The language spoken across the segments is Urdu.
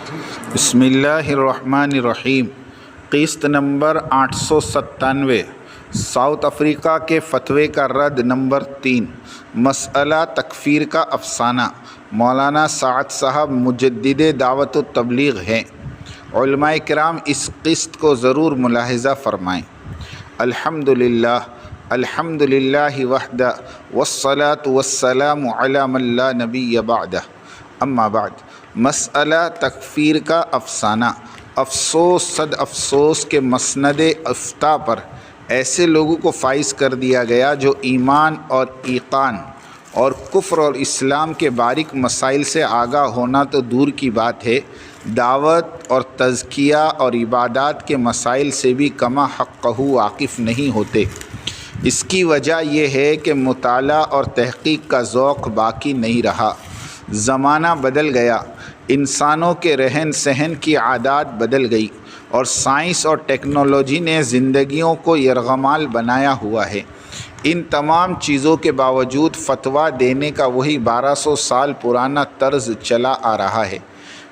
بسم اللہ الرحمن الرحیم۔ قسط نمبر 897، ساؤتھ افریقہ کے فتوے کا رد نمبر 3، مسئلہ تکفیر کا افسانہ۔ مولانا سعد صاحب مجدد دعوت و تبلیغ ہیں۔ علماء کرام اس قسط کو ضرور ملاحظہ فرمائیں۔ الحمدللہ الحمدللہ وحدہ والصلاة والسلام علی من لا نبی بعدہ، اما بعد۔ مسئلہ تکفیر کا افسانہ۔ افسوس صد افسوس کے مسند افتاء پر ایسے لوگوں کو فائز کر دیا گیا جو ایمان اور ایقان اور کفر اور اسلام کے باریک مسائل سے آگاہ ہونا تو دور کی بات ہے، دعوت اور تزکیہ اور عبادات کے مسائل سے بھی کما حقہ واقف نہیں ہوتے۔ اس کی وجہ یہ ہے کہ مطالعہ اور تحقیق کا ذوق باقی نہیں رہا۔ زمانہ بدل گیا، انسانوں کے رہن سہن کی عادات بدل گئی اور سائنس اور ٹیکنالوجی نے زندگیوں کو یرغمال بنایا ہوا ہے۔ ان تمام چیزوں کے باوجود فتویٰ دینے کا وہی 1200 سال پرانا طرز چلا آ رہا ہے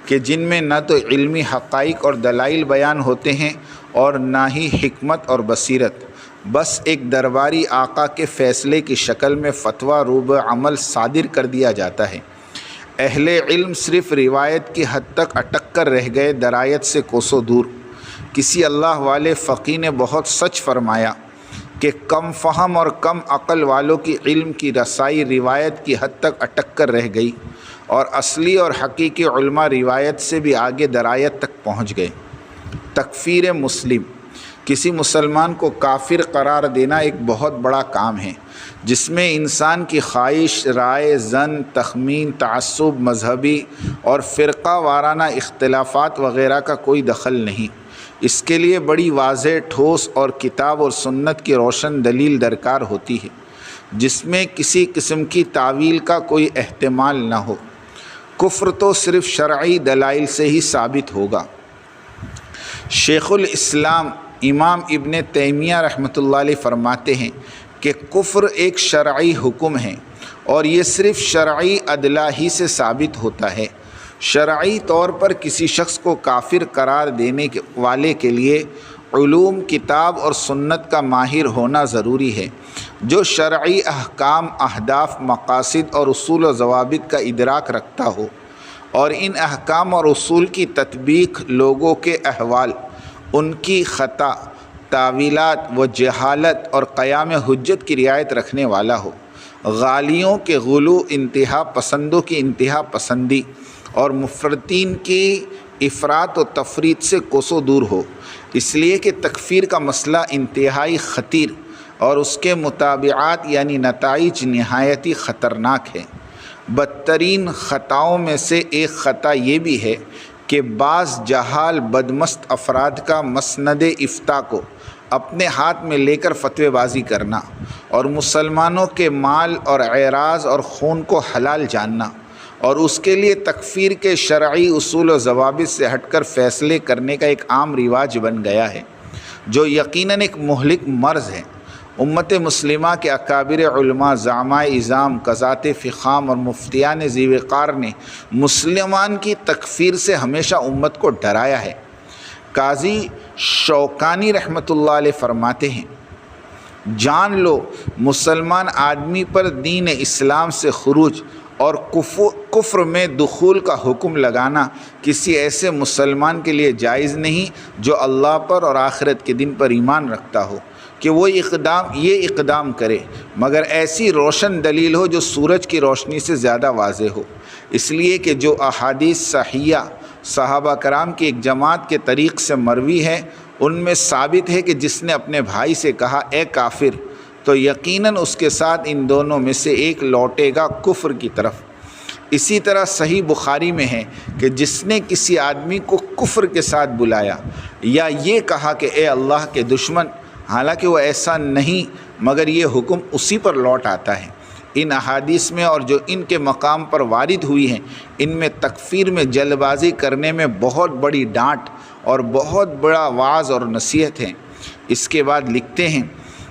کہ جن میں نہ تو علمی حقائق اور دلائل بیان ہوتے ہیں اور نہ ہی حکمت اور بصیرت، بس ایک درباری آقا کے فیصلے کی شکل میں فتویٰ روب عمل صادر کر دیا جاتا ہے۔ اہل علم صرف روایت کی حد تک اٹک کر رہ گئے، درایت سے کوسوں دور۔ کسی اللہ والے فقیہ نے بہت سچ فرمایا کہ کم فہم اور کم عقل والوں کی علم کی رسائی روایت کی حد تک اٹک کر رہ گئی اور اصلی اور حقیقی علماء روایت سے بھی آگے درایت تک پہنچ گئے۔ تکفیر مسلم، کسی مسلمان کو کافر قرار دینا ایک بہت بڑا کام ہے جس میں انسان کی خواہش، رائے، ظن، تخمین، تعصب، مذہبی اور فرقہ وارانہ اختلافات وغیرہ کا کوئی دخل نہیں۔ اس کے لیے بڑی واضح، ٹھوس اور کتاب اور سنت کی روشن دلیل درکار ہوتی ہے جس میں کسی قسم کی تعویل کا کوئی احتمال نہ ہو۔ کفر تو صرف شرعی دلائل سے ہی ثابت ہوگا۔ شیخ الاسلام امام ابن تیمیہ رحمۃ اللہ علیہ فرماتے ہیں کہ کفر ایک شرعی حکم ہے اور یہ صرف شرعی ادلہ ہی سے ثابت ہوتا ہے۔ شرعی طور پر کسی شخص کو کافر قرار دینے والے کے لیے علوم کتاب اور سنت کا ماہر ہونا ضروری ہے جو شرعی احکام، اہداف، مقاصد اور اصول و ضوابط کا ادراک رکھتا ہو اور ان احکام اور اصول کی تطبیق لوگوں کے احوال، ان کی خطا، تعویلات و جہالت اور قیام حجت کی رعایت رکھنے والا ہو۔ غالیوں کے غلو، انتہا پسندوں کی انتہا پسندی اور مفرطین کی افراط و تفریط سے کوسوں دور ہو۔ اس لیے کہ تکفیر کا مسئلہ انتہائی خطیر اور اس کے متابعات یعنی نتائج نہایتی خطرناک ہیں۔ بدترین خطاؤں میں سے ایک خطا یہ بھی ہے کہ بعض جہال بدمست افراد کا مسند افتاء کو اپنے ہاتھ میں لے کر فتوی بازی کرنا اور مسلمانوں کے مال اور اعراض اور خون کو حلال جاننا اور اس کے لیے تکفیر کے شرعی اصول و ضوابط سے ہٹ کر فیصلے کرنے کا ایک عام رواج بن گیا ہے جو یقیناً ایک مہلک مرض ہے۔ امت مسلمہ کے اکابر علماء، زعماء اعظام، قضاة فخام اور مفتیان ذی وقار نے مسلمان کی تکفیر سے ہمیشہ امت کو ڈرایا ہے۔ قاضی شوکانی رحمۃ اللہ علیہ فرماتے ہیں، جان لو مسلمان آدمی پر دین اسلام سے خروج اور کفر میں دخول کا حکم لگانا کسی ایسے مسلمان کے لیے جائز نہیں جو اللہ پر اور آخرت کے دن پر ایمان رکھتا ہو کہ وہ یہ اقدام کرے، مگر ایسی روشن دلیل ہو جو سورج کی روشنی سے زیادہ واضح ہو۔ اس لیے کہ جو احادیث صحیحہ صحابہ کرام کی ایک جماعت کے طریق سے مروی ہے ان میں ثابت ہے کہ جس نے اپنے بھائی سے کہا اے کافر تو یقیناً اس کے ساتھ ان دونوں میں سے ایک لوٹے گا کفر کی طرف۔ اسی طرح صحیح بخاری میں ہے کہ جس نے کسی آدمی کو کفر کے ساتھ بلایا یا یہ کہا کہ اے اللہ کے دشمن، حالانکہ وہ ایسا نہیں مگر یہ حکم اسی پر لوٹ آتا ہے۔ ان احادیث میں اور جو ان کے مقام پر وارد ہوئی ہیں ان میں تکفیر میں جلد بازی کرنے میں بہت بڑی ڈانٹ اور بہت بڑا وعظ اور نصیحت ہے۔ اس کے بعد لکھتے ہیں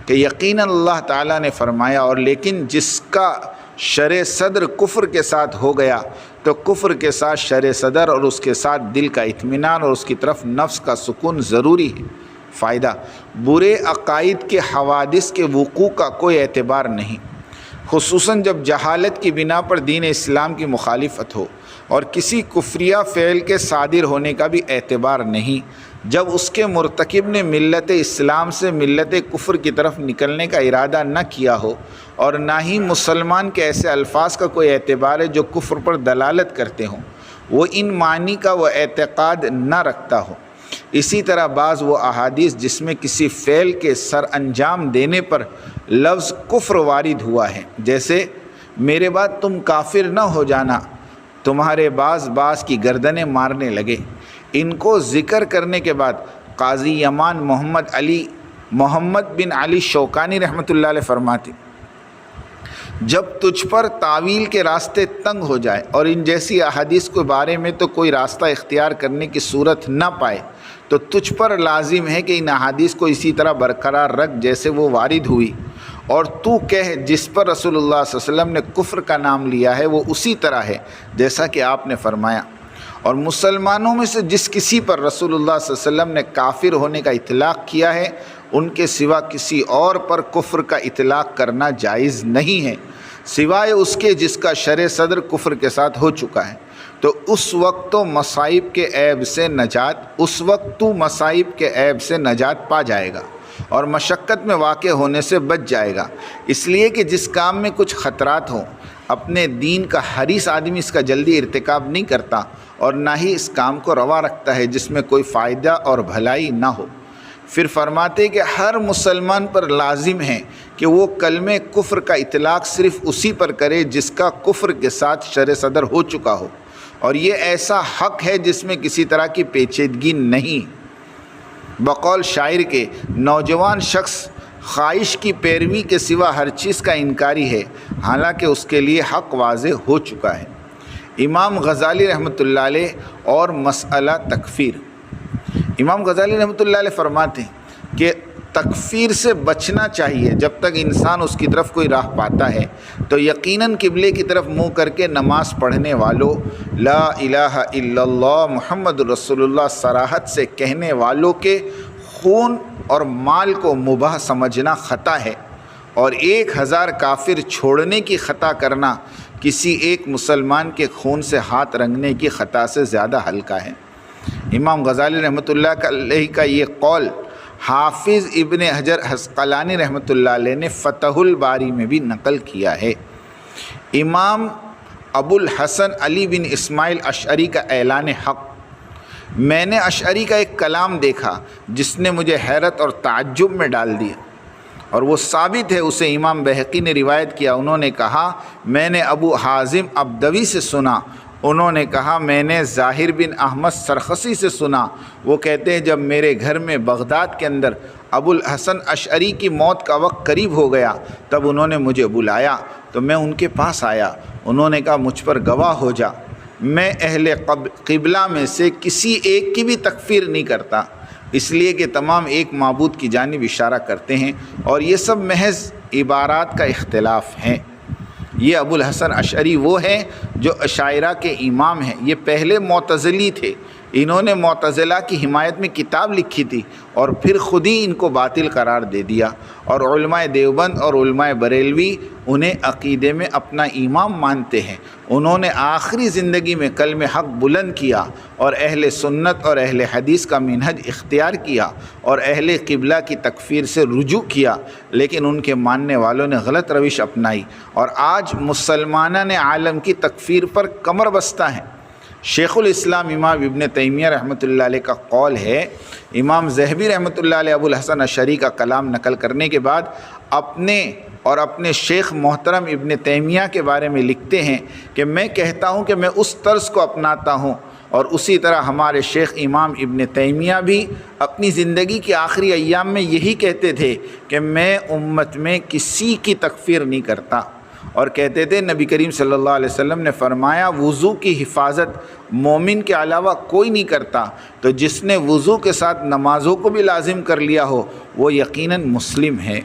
کہ یقیناً اللہ تعالیٰ نے فرمایا اور لیکن جس کا شرع صدر کفر کے ساتھ ہو گیا تو کفر کے ساتھ شرع صدر اور اس کے ساتھ دل کا اطمینان اور اس کی طرف نفس کا سکون ضروری ہے۔ فائدہ، برے عقائد کے حوادث کے وقوع کا کوئی اعتبار نہیں، خصوصاً جب جہالت کی بنا پر دین اسلام کی مخالفت ہو، اور کسی کفریہ فعل کے صادر ہونے کا بھی اعتبار نہیں جب اس کے مرتکب نے ملت اسلام سے ملت کفر کی طرف نکلنے کا ارادہ نہ کیا ہو، اور نہ ہی مسلمان کے ایسے الفاظ کا کوئی اعتبار ہے جو کفر پر دلالت کرتے ہوں، وہ ان معنی کا وہ اعتقاد نہ رکھتا ہو۔ اسی طرح بعض وہ احادیث جس میں کسی فعل کے سر انجام دینے پر لفظ کفر وارد ہوا ہے، جیسے میرے بعد تم کافر نہ ہو جانا، تمہارے بعض کی گردنیں مارنے لگے، ان کو ذکر کرنے کے بعد قاضی یمان محمد بن علی شوکانی رحمۃ اللہ علیہ فرماتے، جب تجھ پر تعویل کے راستے تنگ ہو جائے اور ان جیسی احادیث کے بارے میں تو کوئی راستہ اختیار کرنے کی صورت نہ پائے، تو تجھ پر لازم ہے کہ ان احادیث کو اسی طرح برقرار رکھ جیسے وہ وارد ہوئی، اور تو کہہ جس پر رسول اللہ صلی اللہ علیہ وسلم نے کفر کا نام لیا ہے وہ اسی طرح ہے جیسا کہ آپ نے فرمایا، اور مسلمانوں میں سے جس کسی پر رسول اللہ صلی اللہ علیہ وسلم نے کافر ہونے کا اطلاق کیا ہے، ان کے سوا کسی اور پر کفر کا اطلاق کرنا جائز نہیں ہے، سوائے اس کے جس کا شرع صدر کفر کے ساتھ ہو چکا ہے، تو اس وقت تو مصائب کے عیب سے نجات پا جائے گا اور مشقت میں واقع ہونے سے بچ جائے گا، اس لیے کہ جس کام میں کچھ خطرات ہوں، اپنے دین کا حریص آدمی اس کا جلدی ارتکاب نہیں کرتا، اور نہ ہی اس کام کو روا رکھتا ہے جس میں کوئی فائدہ اور بھلائی نہ ہو۔ پھر فرماتے کہ ہر مسلمان پر لازم ہے کہ وہ کلمہ کفر کا اطلاق صرف اسی پر کرے جس کا کفر کے ساتھ شرع صدر ہو چکا ہو، اور یہ ایسا حق ہے جس میں کسی طرح کی پیچیدگی نہیں۔ بقول شاعر کے، نوجوان شخص خواہش کی پیروی کے سوا ہر چیز کا انکاری ہے، حالانکہ اس کے لیے حق واضح ہو چکا ہے۔ امام غزالی رحمۃ اللہ علیہ اور مسئلہ تکفیر۔ امام غزالی رحمۃ اللہ علیہ فرماتے ہیں کہ تکفیر سے بچنا چاہیے جب تک انسان اس کی طرف کوئی راہ پاتا ہے، تو یقیناً قبلے کی طرف منہ کر کے نماز پڑھنے والوں، لا الہ الا اللہ محمد رسول اللہ صراحت سے کہنے والوں کے خون اور مال کو مباح سمجھنا خطا ہے، اور 1000 کافر چھوڑنے کی خطا کرنا کسی ایک مسلمان کے خون سے ہاتھ رنگنے کی خطا سے زیادہ ہلکا ہے۔ امام غزالی رحمۃ اللہ علیہ کا یہ قول حافظ ابن حجر عسقلانی رحمۃ اللہ علیہ نے فتح الباری میں بھی نقل کیا ہے۔ امام ابو الحسن علی بن اسماعیل اشعری کا اعلان حق۔ میں نے اشعری کا ایک کلام دیکھا جس نے مجھے حیرت اور تعجب میں ڈال دیا، اور وہ ثابت ہے، اسے امام بہقی نے روایت کیا۔ انہوں نے کہا میں نے ابو حازم ابدوی سے سنا، انہوں نے کہا میں نے ظاہر بن احمد سرخسی سے سنا، وہ کہتے ہیں جب میرے گھر میں بغداد کے اندر ابو الحسن اشعری کی موت کا وقت قریب ہو گیا، تب انہوں نے مجھے بلایا تو میں ان کے پاس آیا، انہوں نے کہا مجھ پر گواہ ہو جا، میں اہل قبلہ میں سے کسی ایک کی بھی تکفیر نہیں کرتا، اس لیے کہ تمام ایک معبود کی جانب اشارہ کرتے ہیں، اور یہ سب محض عبارات کا اختلاف ہیں۔ یہ ابو الحسن اشعری وہ ہیں جو اشاعرہ کے امام ہیں، یہ پہلے معتزلی تھے، انہوں نے معتزلہ کی حمایت میں کتاب لکھی تھی اور پھر خود ہی ان کو باطل قرار دے دیا، اور علماء دیوبند اور علماء بریلوی انہیں عقیدے میں اپنا امام مانتے ہیں۔ انہوں نے آخری زندگی میں کلمہ حق بلند کیا اور اہل سنت اور اہل حدیث کا منہج اختیار کیا اور اہل قبلہ کی تکفیر سے رجوع کیا، لیکن ان کے ماننے والوں نے غلط روش اپنائی، اور آج مسلمانان عالم کی تکفیر پر کمر بستہ ہیں۔ شیخ الاسلام امام ابن تیمیہ رحمۃ اللہ علیہ کا قول ہے، امام ذہبی رحمۃ اللہ علیہ ابو الحسن اشعری کا کلام نقل کرنے کے بعد اپنے شیخ محترم ابن تیمیہ کے بارے میں لکھتے ہیں کہ میں کہتا ہوں کہ میں اس طرز کو اپناتا ہوں، اور اسی طرح ہمارے شیخ امام ابن تیمیہ بھی اپنی زندگی کے آخری ایام میں یہی کہتے تھے کہ میں امت میں کسی کی تکفیر نہیں کرتا، اور کہتے تھے نبی کریم صلی اللہ علیہ وسلم نے فرمایا وضو کی حفاظت مومن کے علاوہ کوئی نہیں کرتا، تو جس نے وضو کے ساتھ نمازوں کو بھی لازم کر لیا ہو وہ یقیناً مسلم ہے۔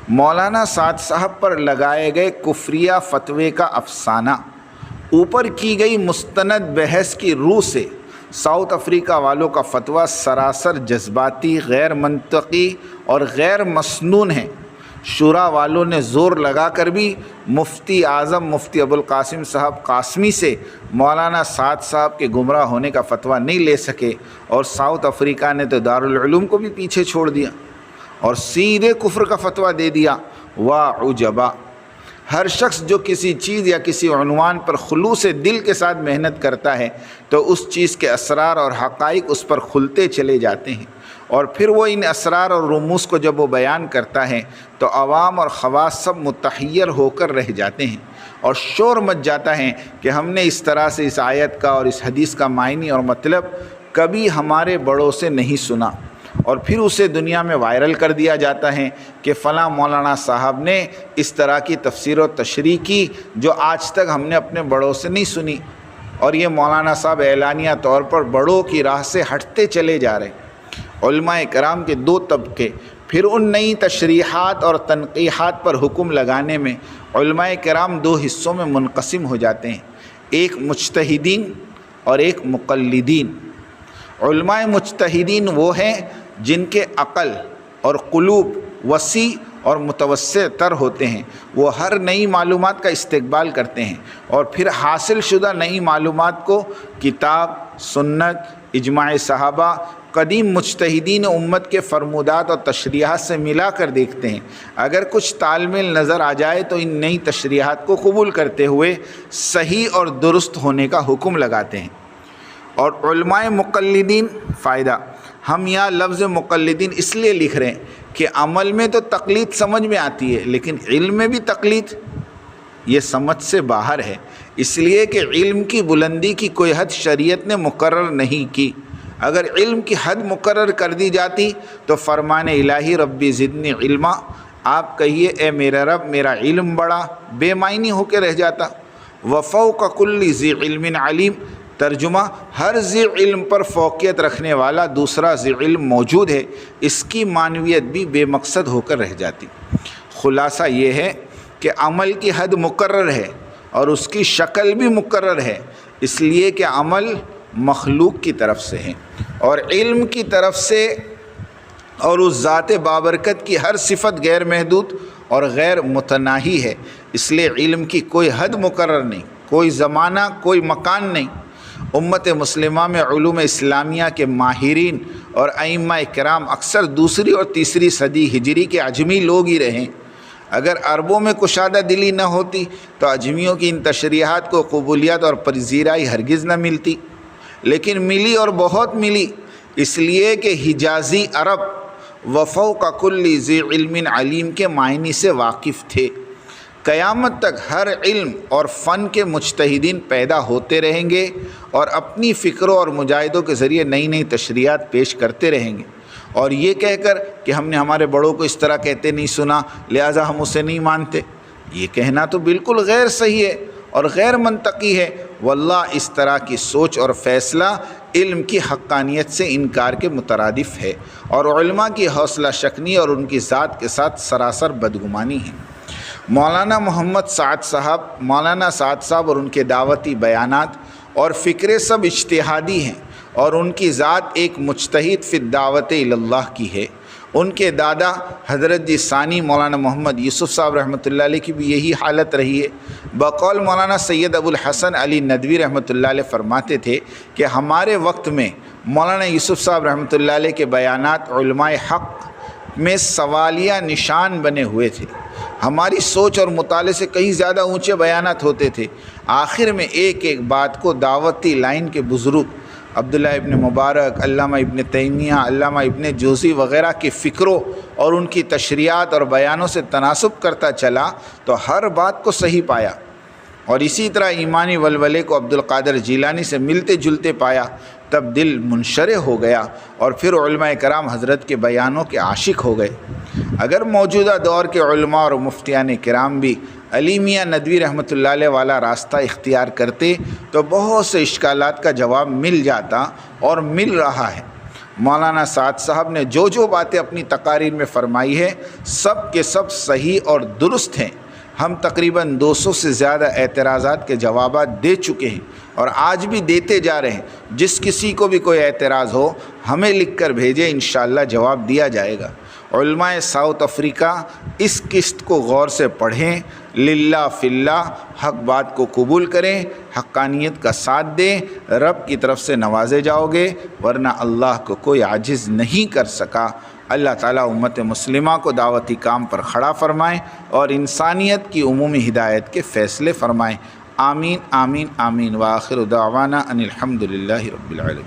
مولانا سعد صاحب پر لگائے گئے کفریہ فتوے کا افسانہ۔ اوپر کی گئی مستند بحث کی روح سے ساؤتھ افریقہ والوں کا فتویٰ سراسر جذباتی، غیر منطقی اور غیر مسنون ہے۔ شورا والوں نے زور لگا کر بھی مفتی اعظم مفتی ابوالقاسم صاحب قاسمی سے مولانا سعد صاحب کے گمراہ ہونے کا فتویٰ نہیں لے سکے، اور ساؤتھ افریقہ نے تو دارالعلوم کو بھی پیچھے چھوڑ دیا اور سیدھے کفر کا فتویٰ دے دیا۔ واہ عجبا! ہر شخص جو کسی چیز یا کسی عنوان پر خلوص دل کے ساتھ محنت کرتا ہے تو اس چیز کے اسرار اور حقائق اس پر کھلتے چلے جاتے ہیں، اور پھر وہ ان اسرار اور رموز کو جب وہ بیان کرتا ہے تو عوام اور خواص سب متحیر ہو کر رہ جاتے ہیں، اور شور مچ جاتا ہے کہ ہم نے اس طرح سے اس آیت کا اور اس حدیث کا معنی اور مطلب کبھی ہمارے بڑوں سے نہیں سنا، اور پھر اسے دنیا میں وائرل کر دیا جاتا ہے کہ فلاں مولانا صاحب نے اس طرح کی تفسیر و تشریح کی جو آج تک ہم نے اپنے بڑوں سے نہیں سنی، اور یہ مولانا صاحب اعلانیہ طور پر بڑوں کی راہ سے ہٹتے چلے جا رہے ہیں۔ علماء کرام کے دو طبقے، پھر ان نئی تشریحات اور تنقیحات پر حکم لگانے میں علماء کرام دو حصوں میں منقسم ہو جاتے ہیں، ایک مجتہدین اور ایک مقلدین۔ علماء مجتہدین وہ ہیں جن کے عقل اور قلوب وسیع اور متوسع تر ہوتے ہیں، وہ ہر نئی معلومات کا استقبال کرتے ہیں اور پھر حاصل شدہ نئی معلومات کو کتاب، سنت، اجماع صحابہ، قدیم مجتہدین امت کے فرمودات اور تشریحات سے ملا کر دیکھتے ہیں۔ اگر کچھ تال میل نظر آ جائے تو ان نئی تشریحات کو قبول کرتے ہوئے صحیح اور درست ہونے کا حکم لگاتے ہیں۔ اور علماء مقلدین، فائدہ، ہم یہاں لفظ مقلدین اس لیے لکھ رہے ہیں کہ عمل میں تو تقلید سمجھ میں آتی ہے، لیکن علم میں بھی تقلید یہ سمجھ سے باہر ہے، اس لیے کہ علم کی بلندی کی کوئی حد شریعت نے مقرر نہیں کی۔ اگر علم کی حد مقرر کر دی جاتی تو فرمان الہی ربی زدنی علما، آپ کہیے اے میرا رب میرا علم بڑا، بے معنی ہو کے رہ جاتا۔ وفوق کل ذی علم علیم، ترجمہ، ہر ذی علم پر فوقیت رکھنے والا دوسرا ذی علم موجود ہے، اس کی معنویت بھی بے مقصد ہو کر رہ جاتی۔ خلاصہ یہ ہے کہ عمل کی حد مقرر ہے اور اس کی شکل بھی مقرر ہے، اس لیے کہ عمل مخلوق کی طرف سے ہے اور علم کی طرف سے، اور اس ذات بابرکت کی ہر صفت غیر محدود اور غیر متناہی ہے، اس لیے علم کی کوئی حد مقرر نہیں، کوئی زمانہ، کوئی مکان نہیں۔ امت مسلمہ میں علوم اسلامیہ کے ماہرین اور ائمہ کرام اکثر دوسری اور تیسری صدی ہجری کے عجمی لوگ ہی رہیں۔ اگر عربوں میں کشادہ دلی نہ ہوتی تو عجمیوں کی ان تشریحات کو قبولیت اور پذیرائی ہرگز نہ ملتی، لیکن ملی اور بہت ملی، اس لیے کہ حجازی عرب وفوق کل ذی علم علیم کے معنی سے واقف تھے۔ قیامت تک ہر علم اور فن کے مجتہدین پیدا ہوتے رہیں گے اور اپنی فکروں اور مجاہدوں کے ذریعے نئی نئی تشریحات پیش کرتے رہیں گے، اور یہ کہہ کر کہ ہم نے ہمارے بڑوں کو اس طرح کہتے نہیں سنا لہٰذا ہم اسے نہیں مانتے، یہ کہنا تو بالکل غیر صحیح ہے اور غیر منطقی ہے۔ واللہ اس طرح کی سوچ اور فیصلہ علم کی حقانیت سے انکار کے مترادف ہے اور علماء کی حوصلہ شکنی اور ان کی ذات کے ساتھ سراسر بدگمانی ہے۔ مولانا محمد سعد صاحب اور ان کے دعوتی بیانات اور فکرے سب اجتہادی ہیں اور ان کی ذات ایک مجتہد فی الدعوت الی اللہ کی ہے۔ ان کے دادا حضرت جی ثانی مولانا محمد یوسف صاحب رحمۃ اللہ علیہ کی بھی یہی حالت رہی ہے۔ بقول مولانا سید ابو الحسن علی ندوی رحمۃ اللہ علیہ فرماتے تھے کہ ہمارے وقت میں مولانا یوسف صاحب رحمۃ اللہ علیہ کے بیانات علماء حق میں سوالیہ نشان بنے ہوئے تھے، ہماری سوچ اور مطالعے سے کہیں زیادہ اونچے بیانات ہوتے تھے۔ آخر میں ایک ایک بات کو دعوتی لائن کے بزرگ عبداللہ ابن مبارک، علامہ ابن تیمیہ، علامہ ابن جوزی وغیرہ کی فکروں اور ان کی تشریحات اور بیانوں سے تناسب کرتا چلا تو ہر بات کو صحیح پایا، اور اسی طرح ایمانی ولولے کو عبدالقادر جیلانی سے ملتے جلتے پایا، تب دل منشرح ہو گیا اور پھر علماء کرام حضرت کے بیانوں کے عاشق ہو گئے۔ اگر موجودہ دور کے علماء اور مفتیان کرام بھی علی میاں ندوی رحمۃ اللہ علیہ والا راستہ اختیار کرتے تو بہت سے اشکالات کا جواب مل جاتا اور مل رہا ہے۔ مولانا سعد صاحب نے جو باتیں اپنی تقاریر میں فرمائی ہے سب کے سب صحیح اور درست ہیں، ہم تقریباً 200 سے زیادہ اعتراضات کے جوابات دے چکے ہیں اور آج بھی دیتے جا رہے ہیں۔ جس کسی کو بھی کوئی اعتراض ہو ہمیں لکھ کر بھیجے، انشاءاللہ جواب دیا جائے گا۔ علماء ساؤتھ افریقہ اس قسط کو غور سے پڑھیں، للہ فی اللہ، حق بات کو قبول کریں، حقانیت کا ساتھ دیں، رب کی طرف سے نوازے جاؤ گے، ورنہ اللہ کو کوئی عاجز نہیں کر سکا۔ اللہ تعالیٰ امت مسلمہ کو دعوتی کام پر کھڑا فرمائیں اور انسانیت کی عمومی ہدایت کے فیصلے فرمائیں۔ آمین آمین آمین۔ وآخر دعوانا ان الحمد للہ رب العالمین۔